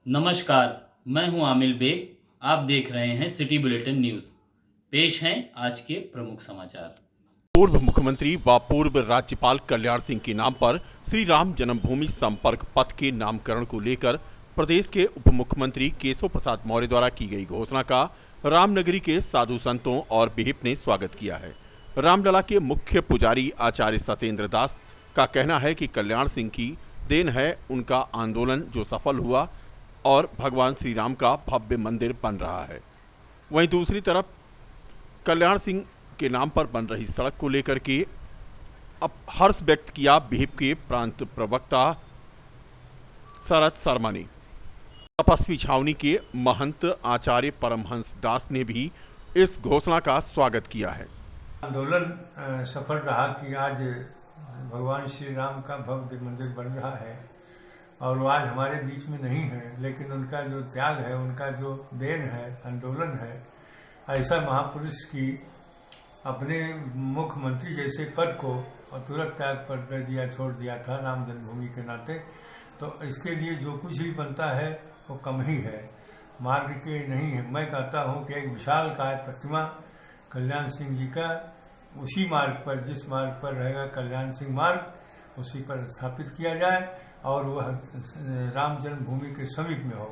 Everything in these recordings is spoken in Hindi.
नमस्कार, मैं हूं आमिर बेग। आप देख रहे हैं सिटी बुलेटिन न्यूज़। पेश हैं आज के प्रमुख समाचार। पूर्व मुख्यमंत्री व पूर्व राज्यपाल कल्याण सिंह के नाम पर श्री राम जन्मभूमि संपर्क पथ के नामकरण को लेकर प्रदेश के उप मुख्यमंत्री केशव प्रसाद मौर्य द्वारा की गई घोषणा का रामनगरी के साधु संतों और विहिप ने स्वागत किया है। रामलला के मुख्य पुजारी आचार्य सत्येंद्र दास का कहना है कि कल्याण सिंह की देन है उनका आंदोलन जो सफल हुआ और भगवान श्री राम का भव्य मंदिर बन रहा है। वहीं दूसरी तरफ कल्याण सिंह के नाम पर बन रही सड़क को लेकर के अब हर्ष व्यक्त किया विहिप के प्रांत प्रवक्ता शरद शर्मा ने। तपस्वी छावनी के महंत आचार्य परमहंस दास ने भी इस घोषणा का स्वागत किया है। आंदोलन सफल रहा कि आज भगवान श्री राम का भव्य मंदिर बन रहा है और वो आज हमारे बीच में नहीं है, लेकिन उनका जो त्याग है, उनका जो देन है, आंदोलन है, ऐसा महापुरुष की अपने मुख्यमंत्री जैसे पद को तुरंत त्याग कर दिया, छोड़ दिया था राम जन्मभूमि के नाते। तो इसके लिए जो कुछ भी बनता है वो कम ही है, मार्ग के नहीं है। मैं कहता हूँ कि एक विशाल काय प्रतिमा कल्याण सिंह जी का उसी मार्ग पर, जिस मार्ग पर रहेगा कल्याण सिंह मार्ग, उसी पर स्थापित किया जाए और वह राम जन्मभूमि के समीप में हो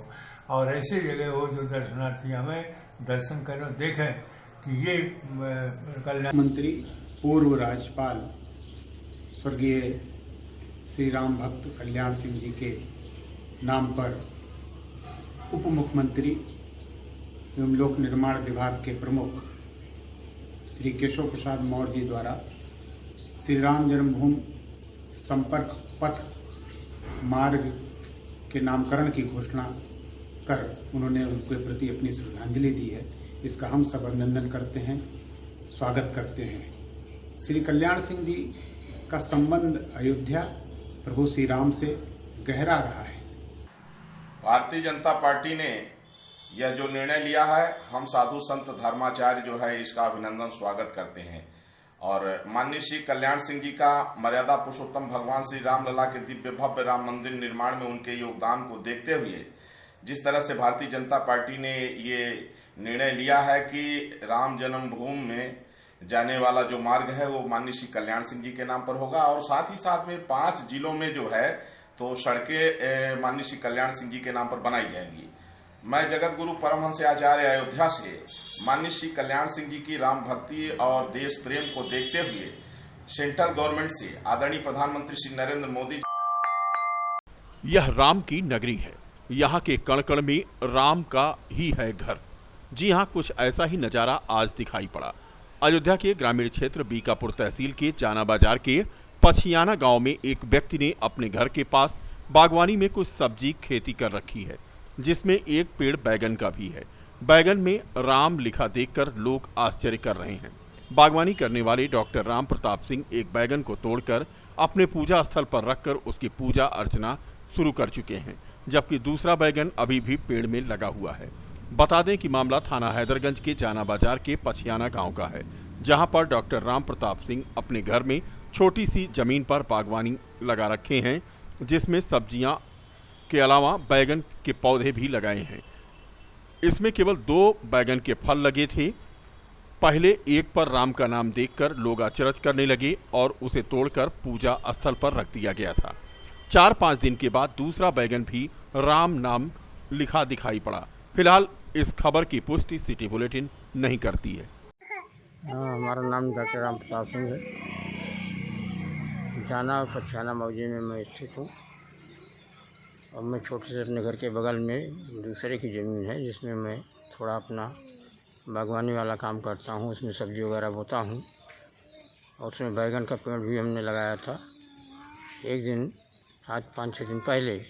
और ऐसे जगह हो जो दर्शनार्थी हमें दर्शन करें, देखें कि ये कल्याण मंत्री पूर्व राज्यपाल स्वर्गीय श्री राम भक्त कल्याण सिंह जी के नाम पर उप मुख्यमंत्री एवं लोक निर्माण विभाग के प्रमुख श्री केशव प्रसाद मौर्य जी द्वारा श्री राम जन्मभूमि संपर्क पथ मार्ग के नामकरण की घोषणा कर उन्होंने उनके प्रति अपनी श्रद्धांजलि दी है। इसका हम सब अभिनंदन करते हैं, स्वागत करते हैं। श्री कल्याण सिंह जी का संबंध अयोध्या प्रभु श्री राम से गहरा रहा है। भारतीय जनता पार्टी ने यह जो निर्णय लिया है, हम साधु संत धर्माचार्य जो है इसका अभिनंदन स्वागत करते हैं और माननीय श्री कल्याण सिंह जी का मर्यादा पुरुषोत्तम भगवान श्री राम लला के दिव्य भव्य राम मंदिर निर्माण में उनके योगदान को देखते हुए जिस तरह से भारतीय जनता पार्टी ने ये निर्णय लिया है कि राम जन्मभूमि में जाने वाला जो मार्ग है वो माननीय श्री कल्याण सिंह जी के नाम पर होगा और साथ ही साथ में 5 जिलों में जो है तो सड़कें माननीय श्री कल्याण सिंह जी के नाम पर बनाई जाएंगी। मैं जगत गुरु परमहंस आचार्य अयोध्या से माननीय श्री कल्याण सिंह जी की राम भक्ति और देश प्रेम को देखते हुए सेंट्रल गवर्नमेंट से आदरणीय प्रधानमंत्री श्री नरेंद्र मोदी। यह राम की नगरी है, यहाँ के कण कण में राम का ही है घर। जी हाँ, कुछ ऐसा ही नजारा आज दिखाई पड़ा। अयोध्या के ग्रामीण क्षेत्र बीकापुर तहसील के जाना बाजार के पछियाना गांव में एक व्यक्ति ने अपने घर के पास बागवानी में कुछ सब्जी खेती कर रखी है, जिसमें एक पेड़ बैगन का भी है। बैगन में राम लिखा देखकर लोग आश्चर्य कर रहे हैं। बागवानी करने वाले डॉक्टर राम प्रताप सिंह एक बैगन को तोड़कर अपने पूजा स्थल पर रखकर उसकी पूजा अर्चना शुरू कर चुके हैं, जबकि दूसरा बैगन अभी भी पेड़ में लगा हुआ है। बता दें कि मामला थाना हैदरगंज के जाना बाजार के पछियाना गांव का है, जहां पर डॉक्टर राम प्रताप सिंह अपने घर में छोटी सी जमीन पर बागवानी लगा रखे हैं, जिसमें सब्जियां के अलावा बैगन के पौधे भी लगाए हैं। इसमें केवल 2 बैगन के फल लगे थे। पहले एक पर राम का नाम देखकर लोग अचरज करने लगे और उसे तोड़कर पूजा स्थल पर रख दिया गया था। 4-5 दिन के बाद दूसरा बैगन भी राम नाम लिखा दिखाई पड़ा। फिलहाल इस खबर की पुष्टि सिटी बुलेटिन नहीं करती है। हमारा नाम डॉक्टर राम प्रताप सिंह है। जाना और पछियाना मौजे में मैं स्थित हूँ और मैं छोटे से अपने घर के बगल में दूसरे की ज़मीन है जिसमें मैं थोड़ा अपना बागवानी वाला काम करता हूँ। उसमें सब्ज़ी वगैरह बोता हूँ और उसमें बैगन का पेड़ भी हमने लगाया था। एक दिन आज 5-6 दिन पहले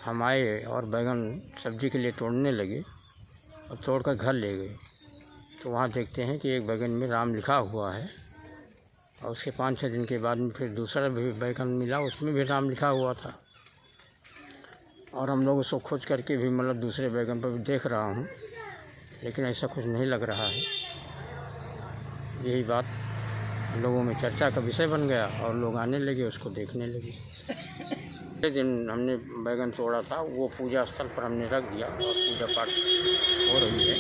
हम आए और बैगन सब्ज़ी के लिए तोड़ने लगे और तोड़कर घर ले गए, तो वहाँ देखते हैं कि एक बैगन में राम लिखा हुआ है और उसके 5-6 दिन के बाद में फिर दूसरा भी बैगन मिला, उसमें भी राम लिखा हुआ था। और हम लोग उसको खोज करके भी मतलब दूसरे बैगन पर भी देख रहा हूँ, लेकिन ऐसा कुछ नहीं लग रहा है। यही बात लोगों में चर्चा का विषय बन गया और लोग आने लगे, उसको देखने लगे। पहले दिन हमने बैगन तोड़ा था, वो पूजा स्थल पर हमने रख दिया और पूजा पाठ हो रही है।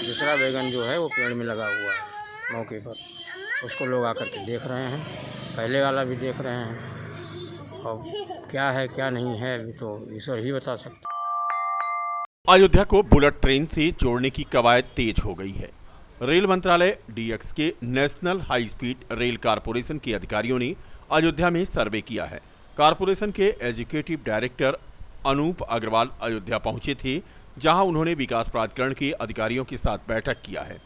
दूसरा बैगन जो है वो पेड़ में लगा हुआ है मौके पर, उसको लोग आकर के देख रहे हैं, पहले वाला भी देख रहे हैं। और क्या है क्या नहीं है अभी तो ईश्वर ही बता सकता। अयोध्या को बुलेट ट्रेन से जोड़ने की कवायद तेज हो गई है। रेल मंत्रालय डीएक्स के national high speed rail corporation के अधिकारियों ने अयोध्या में सर्वे किया है। कारपोरेशन के एग्जीक्यूटिव डायरेक्टर अनूप अग्रवाल अयोध्या पहुंचे थे, जहां उन्होंने विकास प्राधिकरण के अधिकारियों के साथ बैठक किया है।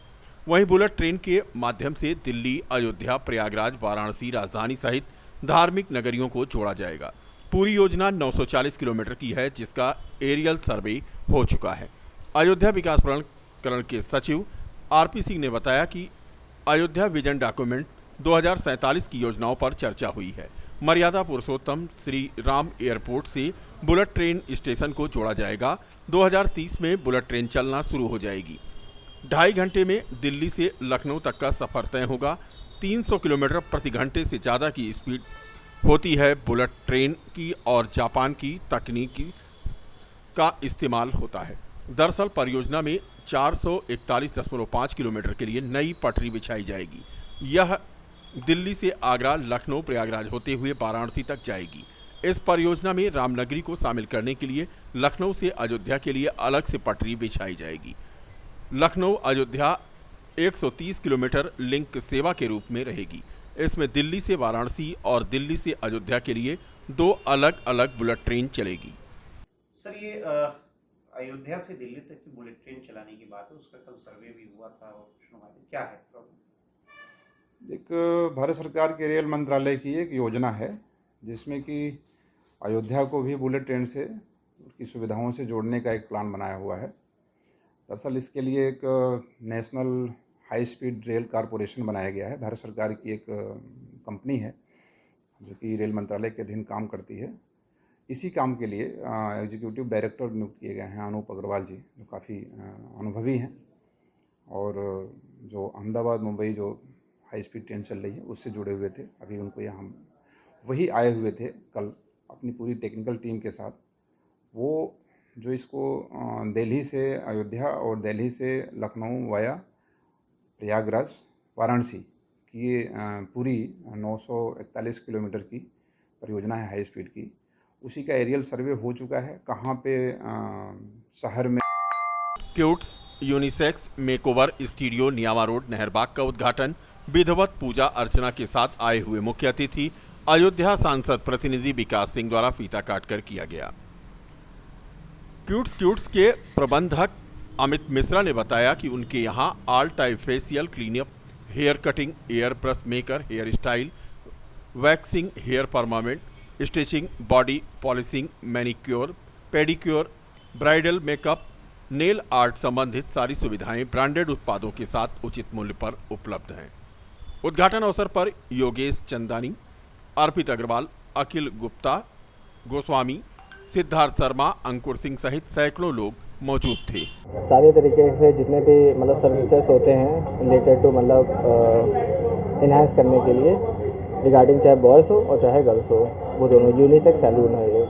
वहीं बुलेट ट्रेन के माध्यम से दिल्ली, अयोध्या, प्रयागराज, वाराणसी राजधानी सहित धार्मिक नगरियों को जोड़ा जाएगा। पूरी योजना 940 किलोमीटर की है, जिसका एरियल सर्वे हो चुका है। अयोध्या विकास प्राधिकरण के सचिव आरपी सिंह ने बताया कि अयोध्या विजन डॉक्यूमेंट 2047 की योजनाओं पर चर्चा हुई है। मर्यादा पुरुषोत्तम श्री राम एयरपोर्ट से बुलेट ट्रेन स्टेशन को जोड़ा जाएगा। 2030 में बुलेट ट्रेन चलना शुरू हो जाएगी। 2.5 घंटे में दिल्ली से लखनऊ तक का सफर तय होगा। 300 किलोमीटर प्रति घंटे से ज़्यादा की स्पीड होती है बुलेट ट्रेन की और जापान की तकनीक का इस्तेमाल होता है। दरअसल परियोजना में 441.5 किलोमीटर के लिए नई पटरी बिछाई जाएगी। यह दिल्ली से आगरा, लखनऊ, प्रयागराज होते हुए वाराणसी तक जाएगी। इस परियोजना में रामनगरी को शामिल करने के लिए लखनऊ से अयोध्या के लिए अलग से पटरी बिछाई जाएगी। लखनऊ अयोध्या 130 किलोमीटर लिंक सेवा के रूप में रहेगी। इसमें दिल्ली से वाराणसी और दिल्ली से अयोध्या के लिए 2 अलग अलग बुलेट ट्रेन चलेगी। सर, ये अयोध्या से दिल्ली तक की बुलेट ट्रेन चलाने की बात है, उसका कल सर्वे भी हुआ था और क्या है प्रॉब्लम? एक भारत सरकार के रेल मंत्रालय की एक योजना है जिसमें कि अयोध्या को भी बुलेट ट्रेन से उसकी सुविधाओं से जोड़ने का एक प्लान बनाया हुआ है। दरअसल इसके लिए एक national high speed rail corporation बनाया गया है। भारत सरकार की एक कंपनी है जो कि रेल मंत्रालय के अधीन काम करती है। इसी काम के लिए एग्जीक्यूटिव डायरेक्टर नियुक्त किए गए हैं अनूप अग्रवाल जी, जो काफ़ी अनुभवी हैं और जो अहमदाबाद मुंबई जो हाई स्पीड ट्रेन चल रही है उससे जुड़े हुए थे। अभी उनको यहाँ वही आए हुए थे कल अपनी पूरी टेक्निकल टीम के साथ। वो जो इसको दिल्ली से अयोध्या और दिल्ली से लखनऊ वाया प्रयागराज वाराणसी की ये पूरी 941 किलोमीटर की परियोजना है हाई स्पीड की। उसी का एरियल सर्वे हो चुका है। कहाँ पे शहर में क्यूट्स यूनिसेक्स मेकओवर स्टूडियो नियामा रोड नहरबाग का उद्घाटन विधिवत पूजा अर्चना के साथ आए हुए मुख्य अतिथि अयोध्या सांसद प्रतिनिधि विकास सिंह द्वारा फीता काटकर किया गया। क्यूट्स के प्रबंधक अमित मिश्रा ने बताया कि उनके यहाँ all type facial cleanup, hair cutting, air brush maker, hair style, waxing, hair permanent, stitching, body polishing, manicure, pedicure, bridal makeup, nail art संबंधित सारी सुविधाएं ब्रांडेड उत्पादों के साथ उचित मूल्य पर उपलब्ध हैं। उद्घाटन अवसर पर योगेश चंदानी, अर्पित अग्रवाल, अखिल गुप्ता गोस्वामी, सिद्धार्थ शर्मा, अंकुर सिंह सहित सैकड़ों लोग मौजूद थे। सारे तरीके से जितने भी मतलब सर्विसेज होते हैं रिलेटेड टू मतलब इन्हांस करने के लिए रिगार्डिंग चाहे बॉयज़ हो और चाहे गर्ल्स हो, वो दोनों यूनिसेक्स सैलून है ये।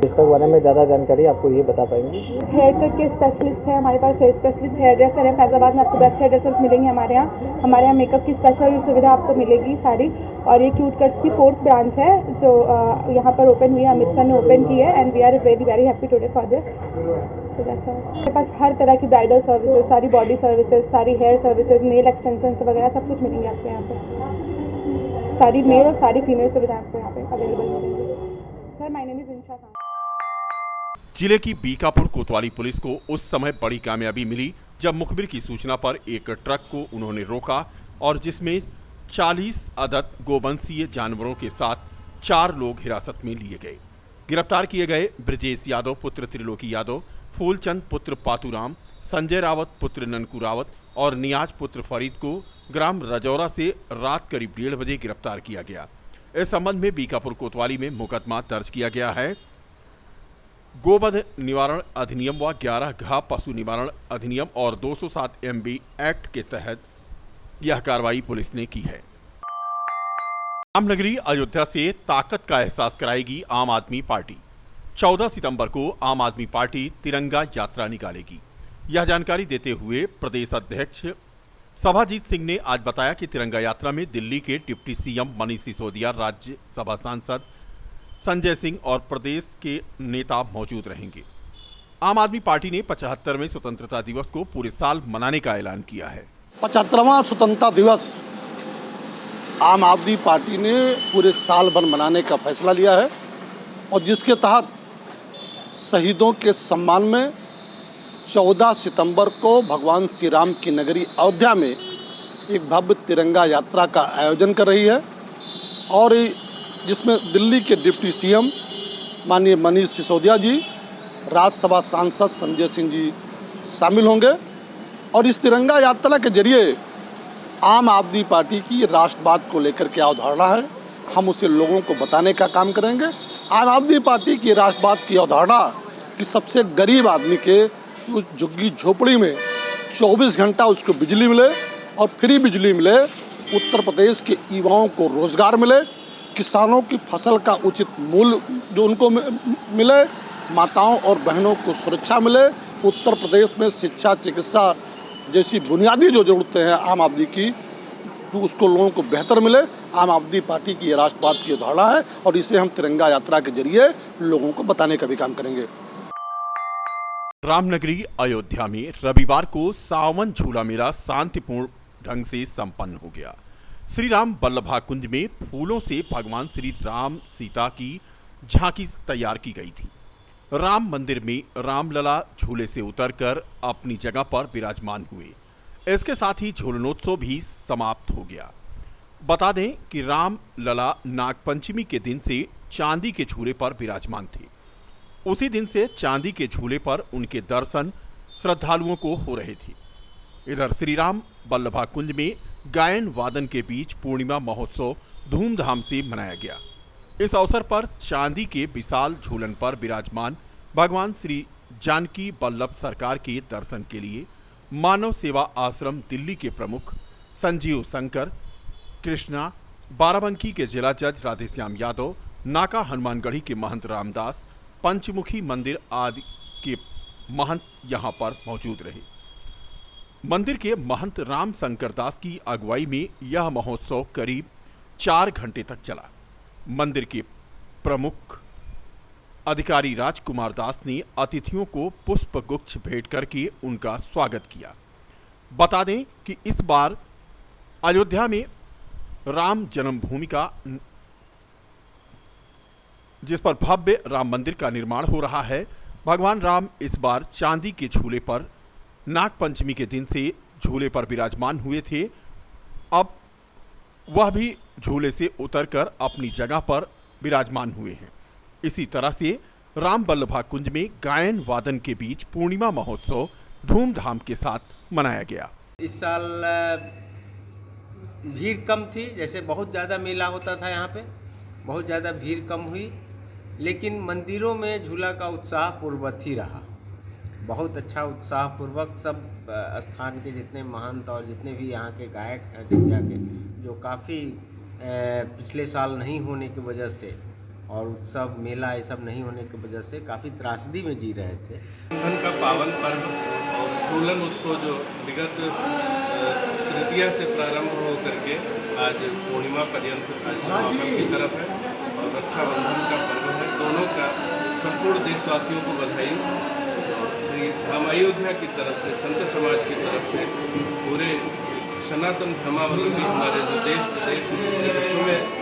इसके बारे में ज़्यादा जानकारी आपको ये बता पाएंगे। हेयर कट के स्पेशलिस्ट हैं हमारे पास, हेयर स्पेशलिस्ट, हेयर ड्रेसर है। फैजाबाद में आपको बेस्ट हेयर ड्रेसर्स मिलेंगे हमारे यहाँ मेकअप की स्पेशल सुविधा आपको मिलेगी सारी। और ये क्यूट कट्स की 4th ब्रांच है जो यहाँ पर ओपन हुई है, अमित सर ने ओपन की है and we are very very happy today for this. So that's all. हमारे पास हर तरह की ब्राइडल सर्विसेज, सारी बॉडी सर्विसेज, सारी हेयर सर्विसेज, नेल एक्सटेंशन वगैरह सब कुछ मिलेंगे आपको यहाँ पे। सारी मेल और सारी फीमेल सुविधाएं आपको यहाँ पे अवेलेबल मिलेंगी। सर, माय नेम इज इंशा खान। जिले की बीकापुर कोतवाली पुलिस को उस समय बड़ी कामयाबी मिली जब मुखबिर की सूचना पर एक ट्रक को उन्होंने रोका और जिसमें 40 अदद गोवंशीय जानवरों के साथ 4 लोग हिरासत में लिए गए। गिरफ्तार किए गए ब्रजेश यादव पुत्र त्रिलोकी यादव, फूलचंद पुत्र पातूराम, संजय रावत पुत्र ननकू रावत और नियाज पुत्र फरीद को ग्राम रजौरा से रात करीब 1:30 बजे गिरफ्तार किया गया। इस संबंध में बीकापुर कोतवाली में मुकदमा दर्ज किया गया है। गोवध निवारण अधिनियम व 11 घा पशु निवारण अधिनियम और 207 MB एक्ट के तहत यह कार्रवाई पुलिस ने की है। रामनगरी अयोध्या से ताकत का एहसास कराएगी आम आदमी पार्टी। 14 सितंबर को आम आदमी पार्टी तिरंगा यात्रा निकालेगी। यह जानकारी देते हुए प्रदेश अध्यक्ष सभाजीत सिंह ने आज बताया कि तिरंगा यात्रा में दिल्ली के डिप्टी सीएम मनीष सिसोदिया, राज्यसभा सांसद संजय सिंह और प्रदेश के नेता मौजूद रहेंगे। आम आदमी पार्टी ने 75वें स्वतंत्रता दिवस को पूरे साल मनाने का ऐलान किया है। 75वां स्वतंत्रता दिवस आम आदमी पार्टी ने पूरे साल भर मनाने का फैसला लिया है और जिसके तहत शहीदों के सम्मान में 14 सितंबर को भगवान श्री राम की नगरी अयोध्या में एक भव्य तिरंगा यात्रा का आयोजन कर रही है और जिसमें दिल्ली के डिप्टी सीएम माननीय मनीष सिसोदिया जी, राज्यसभा सांसद संजय सिंह जी शामिल होंगे और इस तिरंगा यात्रा के जरिए आम आदमी पार्टी की राष्ट्रवाद को लेकर के अवधारणा है, हम उसे लोगों को बताने का काम करेंगे। आम आदमी पार्टी की राष्ट्रवाद की अवधारणा कि सबसे गरीब आदमी के उस झुग्गी झोपड़ी में 24 घंटा उसको बिजली मिले और फ्री बिजली मिले, उत्तर प्रदेश के युवाओं को रोजगार मिले, किसानों की फसल का उचित मूल्य जो उनको मिले, माताओं और बहनों को सुरक्षा मिले, उत्तर प्रदेश में शिक्षा, चिकित्सा जैसी बुनियादी जो ज़रूरतें हैं आम आदमी की, तो उसको लोगों को बेहतर मिले। आम आदमी पार्टी की ये राष्ट्रवाद की अवधारणा है और इसे हम तिरंगा यात्रा के जरिए लोगों को बताने का भी काम करेंगे। रामनगरी अयोध्या में रविवार को सावन झूला मेला शांतिपूर्ण ढंग से संपन्न हो गया। श्री राम बल्लभा कुंज में फूलों से भगवान श्री राम सीता की झांकी तैयार की गई थी। राम मंदिर में रामलला झूले से उतरकर अपनी जगह पर विराजमान हुए। इसके साथ ही झूलनोत्सव भी समाप्त हो गया। बता दें कि रामलला नागपंचमी के दिन से चांदी के झूले पर विराजमान थे। उसी दिन से चांदी के झूले पर उनके दर्शन श्रद्धालुओं को हो रहे थे। इधर श्री राम बल्लभा कुंज में गायन वादन के बीच पूर्णिमा महोत्सव धूमधाम से मनाया गया। इस अवसर पर चांदी के विशाल झूलन पर विराजमान भगवान श्री जानकी वल्लभ सरकार के दर्शन के लिए मानव सेवा आश्रम दिल्ली के प्रमुख संजीव शंकर, कृष्णा, बाराबंकी के जिला जज राधेश्याम यादव, नाका हनुमानगढ़ी के महंत रामदास, पंचमुखी मंदिर आदि के महंत यहां पर मौजूद रहे। मंदिर के महंत राम शंकर दास की अगुवाई में यह महोत्सव करीब 4 घंटे तक चला। मंदिर के प्रमुख अधिकारी राजकुमार दास ने अतिथियों को पुष्प गुच्छ भेंट करके उनका स्वागत किया। बता दें कि इस बार अयोध्या में राम जन्मभूमि का जिस पर भव्य राम मंदिर का निर्माण हो रहा है, भगवान राम इस बार चांदी के झूले पर नागपंचमी के दिन से झूले पर विराजमान हुए थे। अब वह भी झूले से उतरकर अपनी जगह पर विराजमान हुए हैं। इसी तरह से राम बल्लभा कुंज में गायन वादन के बीच पूर्णिमा महोत्सव धूमधाम के साथ मनाया गया। इस साल भीड़ कम थी, जैसे बहुत ज़्यादा मेला होता था यहाँ पे, बहुत ज़्यादा भीड़ कम हुई, लेकिन मंदिरों में झूला का उत्साह पूर्ववत ही रहा। बहुत अच्छा उत्साह पूर्वक सब स्थान के जितने महंत और जितने भी यहाँ के गायक हैं अयोध्या के, जो काफ़ी पिछले साल नहीं होने की वजह से और उत्सव मेला ये सब नहीं होने की वजह से काफ़ी त्रासदी में जी रहे थे। बंधन का पावन पर्व और झूलन उत्सव जो विगत तृतीया से प्रारंभ हो करके आज पूर्णिमा पर्यंत आज समापन की तरफ है और रक्षाबंधन का पर्व है। दोनों का संपूर्ण देशवासियों को बधाई। श्री राम अयोध्या की तरफ से, संत समाज की तरफ से, पूरे सनातन धर्मावलंबी हमारे जो देश विदेश विश्व में